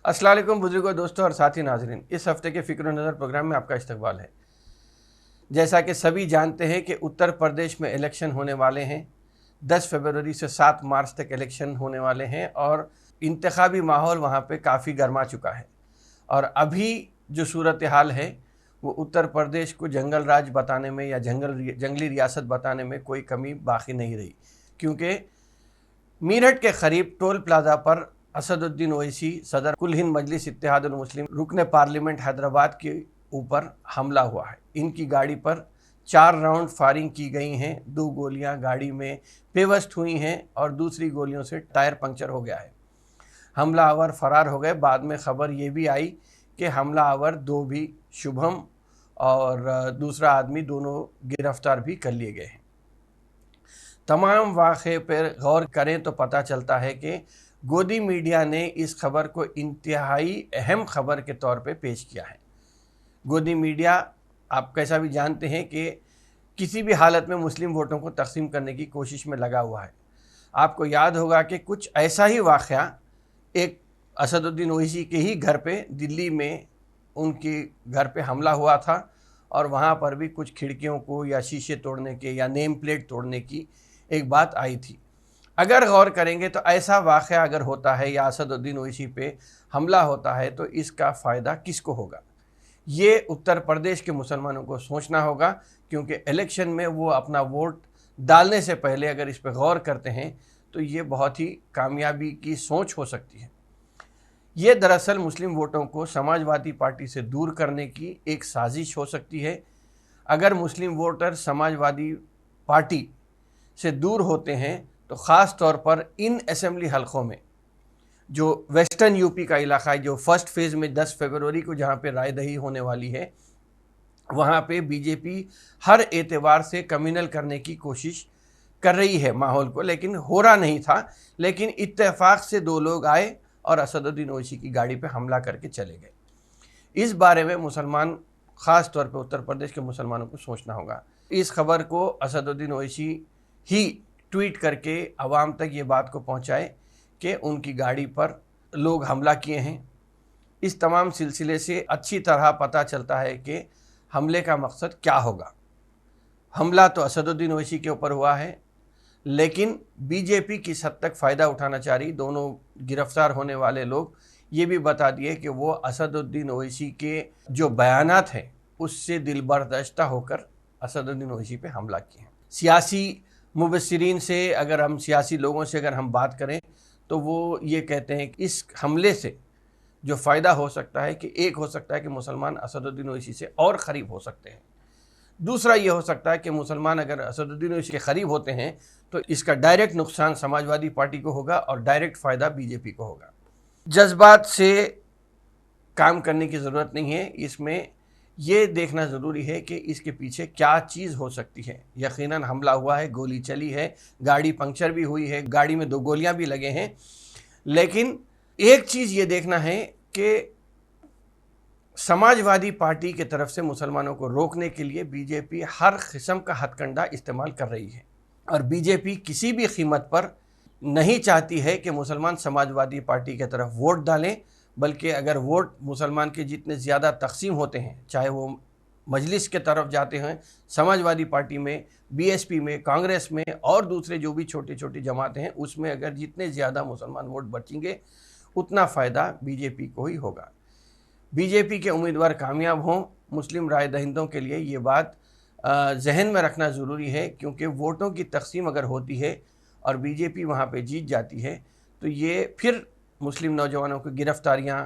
अस्सलाम वालेकुम बुजुर्गों, दोस्तों और साथी नाजरीन। इस हफ्ते के फ़िक्र नज़र प्रोग्राम में आपका इस्तकबाल है। जैसा कि सभी जानते हैं कि उत्तर प्रदेश में इलेक्शन होने वाले हैं। 10 फरवरी से 7 मार्च तक इलेक्शन होने वाले हैं और इंतखाबी माहौल वहाँ पे काफ़ी गर्मा चुका है। और अभी जो सूरत हाल है वो उत्तर प्रदेश को जंगल राज बताने में या जंगली रियासत बताने में कोई कमी बाकी नहीं रही, क्योंकि मीरठ के करीब टोल प्लाजा पर असदुद्दीन ओवैसी सदर कुल हिंद मजलिस इत्तेहादुल मुस्लिम रुकन पार्लियामेंट हैदराबाद के ऊपर हमला हुआ है। इनकी गाड़ी पर 4 राउंड फायरिंग की गई हैं। 2 गोलियां गाड़ी में पेवस्त हुई हैं और दूसरी गोलियों से टायर पंक्चर हो गया है। हमलावर फरार हो गए। बाद में खबर ये भी आई कि हमलावर 2 भी शुभम और दूसरा आदमी दोनों गिरफ्तार भी कर लिए गए हैं। तमाम वाक़े पर गौर करें तो पता चलता है कि गोदी मीडिया ने इस खबर को इंतहाई अहम खबर के तौर पे पेश किया है। गोदी मीडिया, आप कैसा भी जानते हैं कि किसी भी हालत में मुस्लिम वोटों को तकसीम करने की कोशिश में लगा हुआ है। आपको याद होगा कि कुछ ऐसा ही वाक़या एक असदुद्दीन ओवैसी के ही घर पे दिल्ली में उनके घर पे हमला हुआ था और वहाँ पर भी कुछ खिड़कियों को या शीशे तोड़ने के या नेम प्लेट तोड़ने की एक बात आई थी। अगर गौर करेंगे तो ऐसा वाक़या अगर होता है या असदुद्दीन ओवैसी पे हमला होता है तो इसका फ़ायदा किसको होगा? ये उत्तर प्रदेश के मुसलमानों को सोचना होगा, क्योंकि इलेक्शन में वो अपना वोट डालने से पहले अगर इस पर गौर करते हैं तो ये बहुत ही कामयाबी की सोच हो सकती है। ये दरअसल मुस्लिम वोटों को समाजवादी पार्टी से दूर करने की एक साजिश हो सकती है। अगर मुस्लिम वोटर समाजवादी पार्टी से दूर होते हैं तो ख़ास तौर पर इन असेंबली हलकों में जो वेस्टर्न यूपी का इलाका है, जो फर्स्ट फेज़ में 10 फरवरी को जहाँ पे रायदही होने वाली है, वहाँ पे बीजेपी हर एतबार से कम्युनल करने की कोशिश कर रही है माहौल को, लेकिन हो रहा नहीं था। लेकिन इत्तेफाक से 2 लोग आए और असदुद्दीन ओवैसी की गाड़ी पे हमला करके चले गए। इस बारे में मुसलमान, ख़ास तौर पे उत्तर प्रदेश के मुसलमानों को सोचना होगा। इस खबर को असदुद्दीन ओवैसी ही ट्वीट करके आवाम तक ये बात को पहुँचाए कि उनकी गाड़ी पर लोग हमला किए हैं। इस तमाम सिलसिले से अच्छी तरह पता चलता है कि हमले का मकसद क्या होगा। हमला तो असदुद्दीन ओवैसी के ऊपर हुआ है, लेकिन बीजेपी किस हद तक फ़ायदा उठाना चाह रही। दोनों गिरफ्तार होने वाले लोग ये भी बता दिए कि वो असदुद्दीन ओवैसी के जो बयानात हैं उससे दिलबर्दाश्ता होकर असदुद्दीन ओवैसी पे हमला किए हैं। सियासी मुबस्सिरीन से, अगर हम सियासी लोगों से अगर हम बात करें तो वो ये कहते हैं कि इस हमले से जो फ़ायदा हो सकता है कि एक हो सकता है कि मुसलमान असदुद्दीन ओवैसी से और क़रीब हो सकते हैं। दूसरा ये हो सकता है कि मुसलमान अगर असदुद्दीन ओवैसी के क़रीब होते हैं तो इसका डायरेक्ट नुकसान समाजवादी पार्टी को होगा और डायरेक्ट फ़ायदा बीजेपी को होगा। जज्बात से काम करने की ज़रूरत नहीं है। इसमें ये देखना ज़रूरी है कि इसके पीछे क्या चीज़ हो सकती है। यकीनन हमला हुआ है, गोली चली है, गाड़ी पंक्चर भी हुई है, गाड़ी में 2 गोलियां भी लगे हैं। लेकिन एक चीज़ ये देखना है कि समाजवादी पार्टी की तरफ से मुसलमानों को रोकने के लिए बीजेपी हर किस्म का हथकंडा इस्तेमाल कर रही है और बीजेपी किसी भी कीमत पर नहीं चाहती है कि मुसलमान समाजवादी पार्टी की तरफ वोट डालें, बल्कि अगर वोट मुसलमान के जितने ज़्यादा तकसीम होते हैं, चाहे वो मजलिस के तरफ जाते हैं, समाजवादी पार्टी में, बीएसपी में, कांग्रेस में और दूसरे जो भी छोटी छोटी जमातें हैं, उसमें अगर जितने ज़्यादा मुसलमान वोट बचेंगे उतना फ़ायदा बीजेपी को ही होगा। बीजेपी के उम्मीदवार कामयाब हों, मुस्लिम राय दहिंदों के लिए ये बात जहन में रखना ज़रूरी है, क्योंकि वोटों की तकसीम अगर होती है और बीजेपी वहाँ पे जीत जाती है तो ये फिर मुस्लिम नौजवानों की गिरफ्तारियाँ,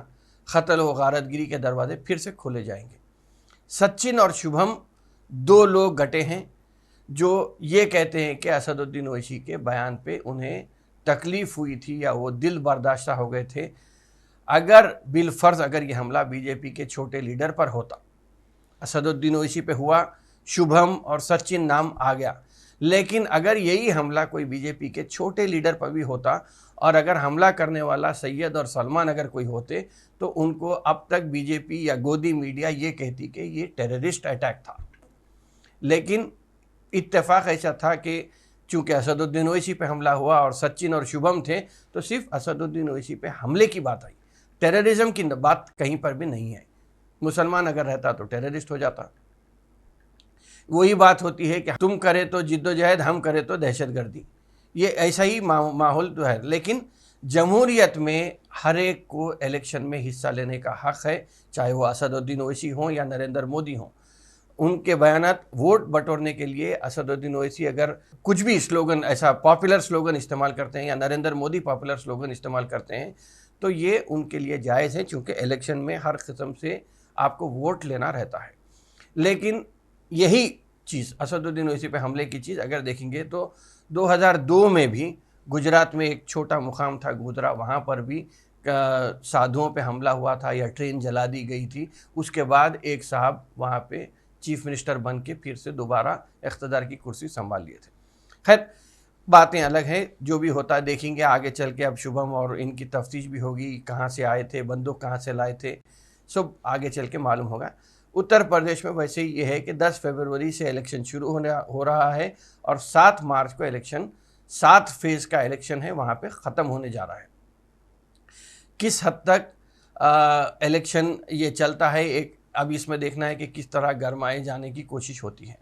क़त्ल व गारतगिरी के दरवाजे फिर से खोले जाएंगे। सचिन और शुभम 2 लोग गटे हैं जो ये कहते हैं कि असदुद्दीन ओवैसी के बयान पे उन्हें तकलीफ़ हुई थी या वो दिल बर्दाश्ता हो गए थे। अगर बिलफ़र्ज़ अगर ये हमला बीजेपी के छोटे लीडर पर होता, असदुद्दीन ओवैसी पे हुआ, शुभम और सचिन नाम आ गया, लेकिन अगर यही हमला कोई बीजेपी के छोटे लीडर पर भी होता और अगर हमला करने वाला सैयद और सलमान अगर कोई होते तो उनको अब तक बीजेपी या गोदी मीडिया ये कहती कि ये टेररिस्ट अटैक था। लेकिन इत्तेफाक ऐसा था कि चूँकि असदुद्दीन ओवैसी पे हमला हुआ और सचिन और शुभम थे तो सिर्फ असदुद्दीन ओवैसी पे हमले की बात आई, टेररिज्म की बात कहीं पर भी नहीं है। मुसलमान अगर रहता तो टेररिस्ट हो जाता। वही बात होती है कि तुम करे तो जिद्दोजहद, हम करे तो दहशतगर्दी। ये ऐसा ही माहौल तो है। लेकिन जमहूरियत में हर एक को इलेक्शन में हिस्सा लेने का हक है, चाहे वो असदुद्दीन ओवैसी हों या नरेंद्र मोदी हों। उनके बयानात वोट बटोरने के लिए असदुद्दीन ओवैसी अगर कुछ भी स्लोगन, ऐसा पॉपुलर स्लोगन इस्तेमाल करते हैं या नरेंद्र मोदी पॉपुलर स्लोगन इस्तेमाल करते हैं, तो ये उनके लिए जायज़ है, क्योंकि इलेक्शन में हर किस्म से आपको वोट लेना रहता है। लेकिन यही चीज़, असदुद्दीन ओवैसी पे हमले की चीज़ अगर देखेंगे तो 2002 में भी गुजरात में एक छोटा मुकाम था गोधरा, वहाँ पर भी साधुओं पे हमला हुआ था या ट्रेन जला दी गई थी। उसके बाद एक साहब वहाँ पे चीफ मिनिस्टर बन के फिर से दोबारा इख्तिदार की कुर्सी संभाल लिए थे। खैर, बातें अलग हैं, जो भी होता है देखेंगे आगे चल के। अब शुभम और इनकी तफ्तीश भी होगी, कहाँ से आए थे, बंदूक कहाँ से लाए थे, सब आगे चल के मालूम होगा। उत्तर प्रदेश में वैसे ही ये है कि 10 फरवरी से इलेक्शन शुरू हो रहा है और 7 मार्च को इलेक्शन, 7 फेज़ का इलेक्शन है, वहाँ पे ख़त्म होने जा रहा है। किस हद तक इलेक्शन ये चलता है, एक अब इसमें देखना है कि किस तरह गरमाए जाने की कोशिश होती है।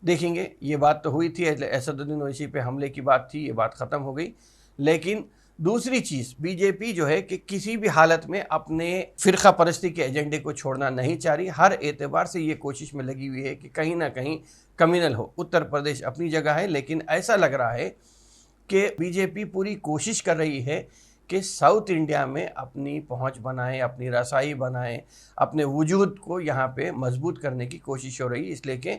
देखेंगे, ये बात तो हुई थी, असदुद्दीन ओवैसी पे हमले की बात थी, ये बात ख़त्म हो गई। लेकिन दूसरी चीज़, बीजेपी जो है कि किसी भी हालत में अपने फ़िरका परस्ती के एजेंडे को छोड़ना नहीं चाह रही। हर एतबार से ये कोशिश में लगी हुई है कि कहीं ना कहीं कम्युनल हो। उत्तर प्रदेश अपनी जगह है, लेकिन ऐसा लग रहा है कि बीजेपी पूरी कोशिश कर रही है कि साउथ इंडिया में अपनी पहुंच बनाए, अपनी रसाई बनाए, अपने वजूद को यहाँ पे मजबूत करने की कोशिश हो रही है। इसलिए कि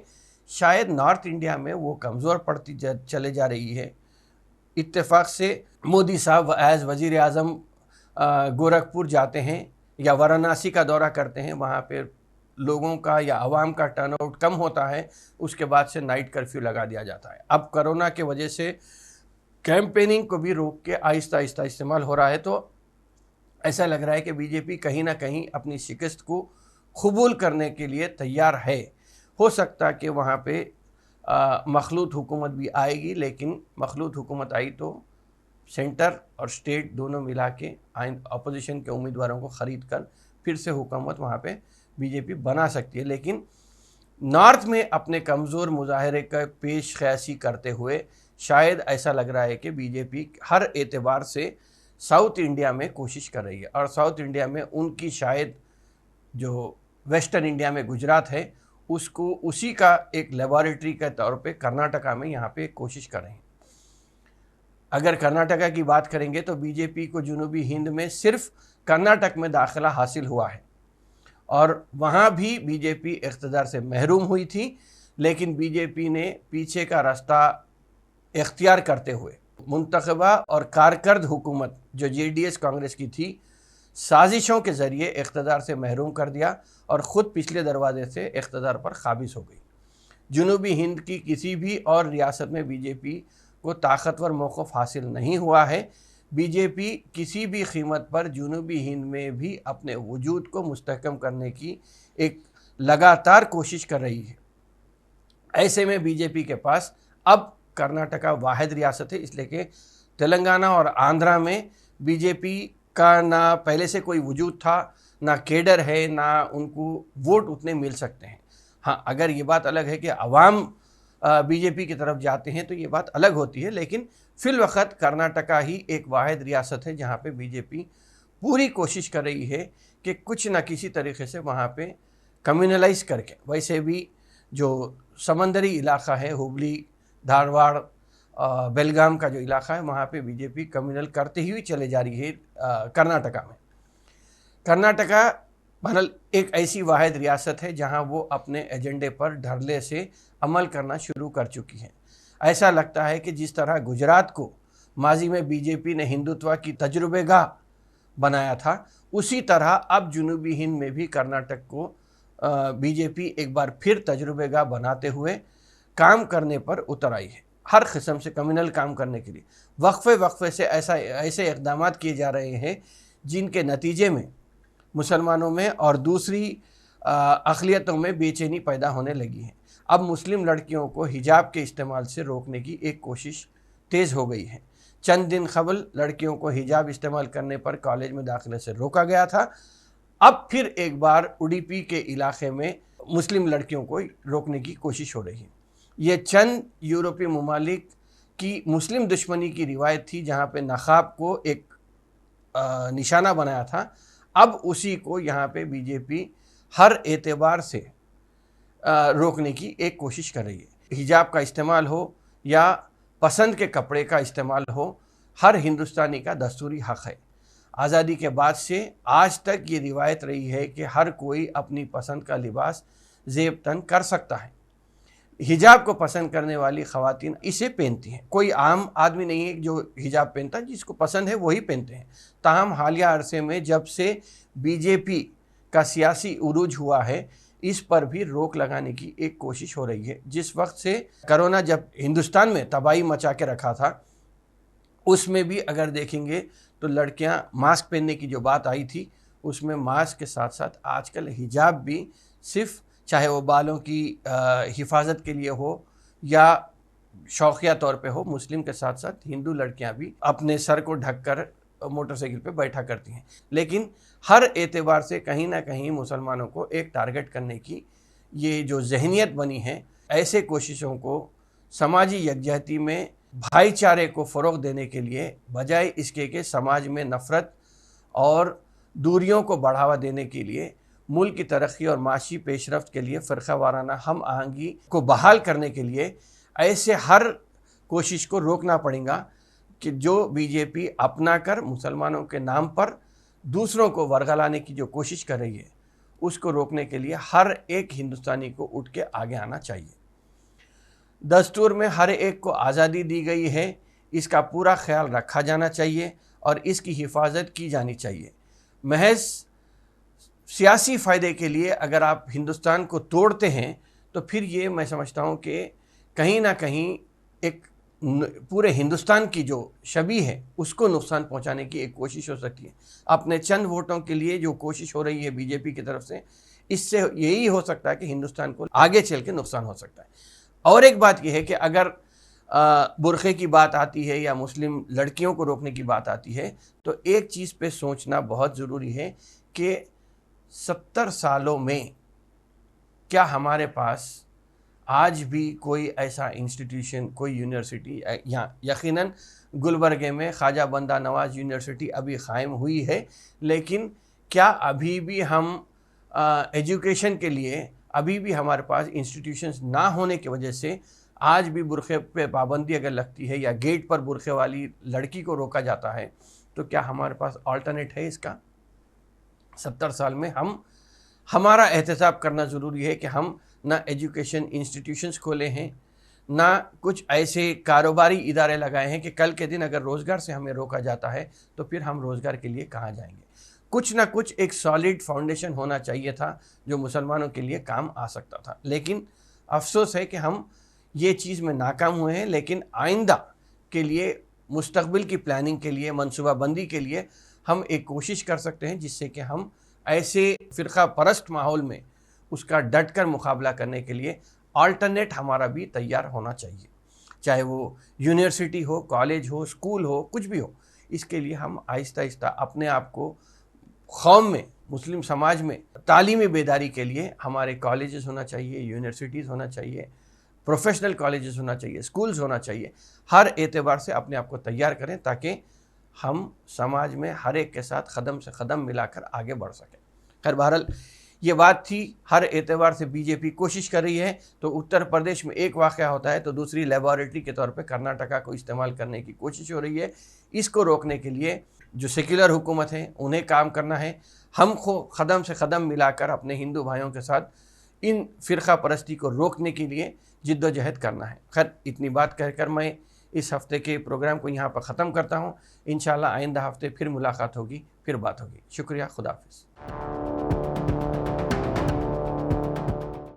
शायद नॉर्थ इंडिया में वो कमज़ोर पड़ती चले जा रही है। इत्तेफाक से मोदी साहब एज़ वज़ीर आज़म गोरखपुर जाते हैं या वाराणसी का दौरा करते हैं, वहाँ पे लोगों का या आवाम का टर्नआउट कम होता है, उसके बाद से नाइट कर्फ्यू लगा दिया जाता है। अब कोरोना के वजह से कैंपेनिंग को भी रोक के आहिस्ता आहिस्ता इस्तेमाल हो रहा है। तो ऐसा लग रहा है कि बीजेपी कहीं ना कहीं अपनी शिकस्त को कबूल करने के लिए तैयार है। हो सकता कि वहाँ पे मखलूत हुकूमत भी आएगी, लेकिन मखलूत हुकूमत आई तो सेंटर और स्टेट दोनों मिला के अपोजिशन के उम्मीदवारों को ख़रीद कर फिर से हुकूमत वहाँ पे बीजेपी बना सकती है। लेकिन नॉर्थ में अपने कमज़ोर मुजाहरे का पेश क़यासी करते हुए शायद ऐसा लग रहा है कि बीजेपी हर एतबार से साउथ इंडिया में कोशिश कर रही है। और साउथ इंडिया में उनकी शायद जो वेस्टर्न इंडिया में गुजरात है, उसको उसी का एक लेबॉरेटरी के तौर पे कर्नाटका में यहाँ पे कोशिश कर रहे हैं। अगर कर्नाटका की बात करेंगे तो बीजेपी को जनूबी हिंद में सिर्फ कर्नाटक में दाखिला हासिल हुआ है और वहाँ भी बीजेपी इक़्तिदार से महरूम हुई थी। लेकिन बीजेपी ने पीछे का रास्ता इख्तियार करते हुए मुंतखबा और कारकर्द हुकूमत जो जेडीएस कांग्रेस की थी, साजिशों के ज़रिए इक़्तिदार से महरूम कर दिया और ख़ुद पिछले दरवाजे से इक़्तिदार पर काबिज़ हो गई। जनूबी हिंद की किसी भी और रियासत में बीजेपी को ताकतवर मौक़िफ़ हासिल नहीं हुआ है। बीजेपी किसी भी कीमत पर जनूबी हिंद में भी अपने वजूद को मुस्तहकम करने की एक लगातार कोशिश कर रही है। ऐसे में बीजेपी के पास अब कर्नाटका वाहिद रियासत है, इसलिए कि तेलंगाना और आंध्रा में बीजेपी का ना पहले से कोई वजूद था, ना केडर है, ना उनको वोट उतने मिल सकते हैं। हाँ, अगर ये बात अलग है कि अवाम बीजेपी की तरफ जाते हैं तो ये बात अलग होती है। लेकिन फिल वक़्त कर्नाटका ही एक वाहिद रियासत है जहाँ पे बीजेपी पूरी कोशिश कर रही है कि कुछ ना किसी तरीके से वहाँ पे कम्युनलाइज करके, वैसे भी जो समंदरी इलाका है, हुबली, धारवाड़, बेलगाम का जो इलाका है, वहाँ पे बीजेपी कम्युनल करते हुए चले जा रही है। कर्नाटका में, कर्नाटका बहरहाल एक ऐसी वाहिद रियासत है जहाँ वो अपने एजेंडे पर ढरले से अमल करना शुरू कर चुकी है। ऐसा लगता है कि जिस तरह गुजरात को माजी में बीजेपी ने हिंदुत्व की तजुर्बेगाह बनाया था, उसी तरह अब जनूबी हिंद में भी कर्नाटक को बीजेपी एक बार फिर तजुर्बेगाह बनाते हुए काम करने पर उतर आई है। हर किस्म से कम्युनल काम करने के लिए वक्फे से ऐसे इक़दाम किए जा रहे हैं जिनके नतीजे में मुसलमानों में और दूसरी अक़लियतों में बेचैनी पैदा होने लगी है। अब मुस्लिम लड़कियों को हिजाब के इस्तेमाल से रोकने की एक कोशिश तेज़ हो गई है, चंद दिन कबल लड़कियों को हिजाब इस्तेमाल करने पर कॉलेज में दाखिले से रोका गया था। अब फिर एक बार उडुपी के इलाके में मुस्लिम लड़कियों को रोकने की कोशिश हो रही है। ये चंद यूरोपीय ममालिक की मुस्लिम दुश्मनी की रिवायत थी, जहाँ पे नकाब को एक निशाना बनाया था। अब उसी को यहाँ पे बीजेपी हर एतबार से रोकने की एक कोशिश कर रही है। हिजाब का इस्तेमाल हो या पसंद के कपड़े का इस्तेमाल हो, हर हिंदुस्तानी का दस्तूरी हक़ है। आज़ादी के बाद से आज तक ये रिवायत रही है कि हर कोई अपनी पसंद का लिबास ज़ेब तन कर सकता है। हिजाब को पसंद करने वाली ख़वातीन इसे पहनती हैं। कोई आम आदमी नहीं है जो हिजाब पहनता, जिसको पसंद है वही पहनते हैं। ताहम हालिया अरसे में जब से बीजेपी का सियासी उरूज हुआ है, इस पर भी रोक लगाने की एक कोशिश हो रही है। जिस वक्त से कोरोना जब हिंदुस्तान में तबाही मचा के रखा था, उसमें भी अगर देखेंगे तो लड़कियां मास्क पहनने की जो बात आई थी, उसमें मास्क के साथ साथ आजकल हिजाब भी सिर्फ, चाहे वो बालों की हिफाजत के लिए हो या शौकिया तौर पे हो, मुस्लिम के साथ साथ हिंदू लड़कियां भी अपने सर को ढककर मोटरसाइकिल पे बैठा करती हैं। लेकिन हर एतबार से कहीं ना कहीं मुसलमानों को एक टारगेट करने की ये जो जहनीत बनी है, ऐसे कोशिशों को समाजी यकजहती में भाईचारे को फ़रोग़ देने के लिए, बजाय इसके कि समाज में नफ़रत और दूरियों को बढ़ावा देने के लिए, मुल्क की तरक्की और माशी पेशरफ्त के लिए, फ़िरक़ा वाराना हम आहंगी को बहाल करने के लिए ऐसे हर कोशिश को रोकना पड़ेगा कि जो बीजेपी अपना कर मुसलमानों के नाम पर दूसरों को वर्गलाने की जो कोशिश कर रही है, उसको रोकने के लिए हर एक हिंदुस्तानी को उठ के आगे आना चाहिए। दस्तूर में हर एक को आज़ादी दी गई है, इसका पूरा ख्याल रखा जाना चाहिए और इसकी हिफाजत की जानी चाहिए। महज सियासी फ़ायदे के लिए अगर आप हिंदुस्तान को तोड़ते हैं, तो फिर ये मैं समझता हूँ कि कहीं ना कहीं एक पूरे हिंदुस्तान की जो छवि है उसको नुकसान पहुंचाने की एक कोशिश हो सकती है। अपने चंद वोटों के लिए जो कोशिश हो रही है बीजेपी की तरफ से, इससे यही हो सकता है कि हिंदुस्तान को आगे चल के नुकसान हो सकता है। और एक बात यह है कि अगर बुरखे की बात आती है या मुस्लिम लड़कियों को रोकने की बात आती है, तो एक चीज़ पे सोचना बहुत ज़रूरी है कि 70 सालों में क्या हमारे पास आज भी कोई ऐसा इंस्टीट्यूशन, कोई यूनिवर्सिटी, यहाँ यकीनन गुलबर्गे में ख्वाजा बंदा नवाज यूनिवर्सिटी अभी क़ायम हुई है, लेकिन क्या अभी भी हम एजुकेशन के लिए अभी भी हमारे पास इंस्टीट्यूशंस ना होने की वजह से आज भी बुरखे पे पाबंदी अगर लगती है या गेट पर बुरखे वाली लड़की को रोका जाता है, तो क्या हमारे पास अल्टरनेट है इसका? 70 साल में हमारा एहतसाब करना ज़रूरी है कि हम ना एजुकेशन इंस्टीट्यूशंस खोले हैं, ना कुछ ऐसे कारोबारी इदारे लगाए हैं कि कल के दिन अगर रोज़गार से हमें रोका जाता है तो फिर हम रोज़गार के लिए कहाँ जाएंगे। कुछ ना कुछ एक सॉलिड फाउंडेशन होना चाहिए था जो मुसलमानों के लिए काम आ सकता था। लेकिन अफसोस है कि हम ये चीज़ में नाकाम हुए हैं। लेकिन आइंदा के लिए, मुस्तकबिल की प्लानिंग के लिए, मनसूबाबंदी के लिए हम एक कोशिश कर सकते हैं, जिससे कि हम ऐसे फ़िरक़ा परस्त माहौल में उसका डट कर मुकाबला करने के लिए अल्टरनेट हमारा भी तैयार होना चाहिए। चाहे वो यूनिवर्सिटी हो, कॉलेज हो, स्कूल हो, कुछ भी हो, इसके लिए हम आहिस्ता आहिस्ता अपने आप को कौम में, मुस्लिम समाज में तालीमी बेदारी के लिए हमारे कॉलेजेस होना चाहिए, यूनिवर्सिटीज़ होना चाहिए, प्रोफेशनल कॉलेजेस होना चाहिए, स्कूल्स होना चाहिए। हर एतबार से अपने आप को तैयार करें ताकि हम समाज में हर एक के साथ कदम से कदम मिलाकर आगे बढ़ सकें। खैर, बहरहाल ये बात थी। हर एतबार से बीजेपी कोशिश कर रही है, तो उत्तर प्रदेश में एक वाक़या होता है तो दूसरी लेबॉरेटरी के तौर पे कर्नाटका को इस्तेमाल करने की कोशिश हो रही है। इसको रोकने के लिए जो सेक्युलर हुकूमत है उन्हें काम करना है। हमको कदम से कदम मिलाकर अपने हिंदू भाइयों के साथ इन फ़िरक़ा परस्ती को रोकने के लिए जिद्दोजहद करना है। खैर, इतनी बात कहकर मैं इस हफ़्ते के प्रोग्राम को यहाँ पर ख़त्म करता हूँ। इंशाअल्लाह आइंदा हफ़्ते फिर मुलाकात होगी, फिर बात होगी। शुक्रिया, खुदा हाफ़िज़।